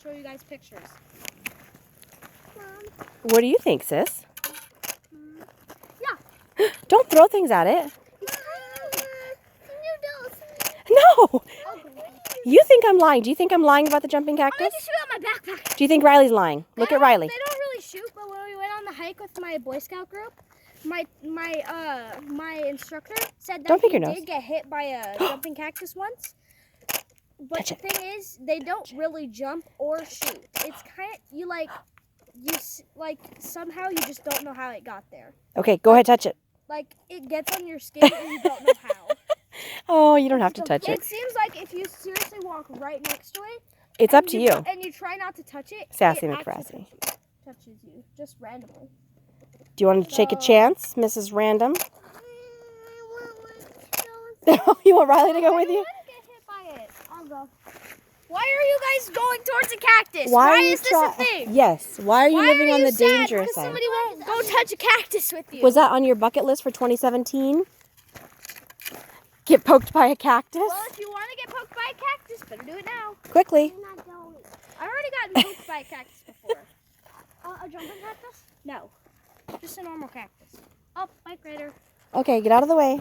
show you guys pictures. Mom. What do you think, sis? Yeah. Don't throw things at it. Noodles. No. You think I'm lying. Do you think I'm lying about the jumping I'm cactus? going to shoot out my backpack. Do you think Riley's lying? Look at Riley. They don't really shoot, but when we went on the hike with my Boy Scout group, my instructor said that Don't pick he your nose. did get hit by a jumping cactus once. But Touch the thing is, they don't really jump or shoot. It's kind of somehow you just don't know how it got there. Okay, go ahead, touch it. Like it gets on your skin and you don't know how. Oh, you don't have to touch it. It seems like if you seriously walk right next to it, It's up to you. And you try not to touch it. Sassy it McFrassy. actually touches you just randomly. Do you want to take a chance, Mrs. Random? You want Riley to go with you? I don't get hit by it. I'll go. Why are you guys going towards a cactus? Why are you is this a thing? Yes. Why are you living on the dangerous Because side? somebody won't go touch a cactus with you. Was that on your bucket list for 2017? Get poked by a cactus? Well, if you want to get poked by a cactus, better do it now. Quickly. I'm not going. I've already gotten poked by a cactus before. A jumping cactus? No, just a normal cactus. Oh, bike rider. Okay, get out of the way.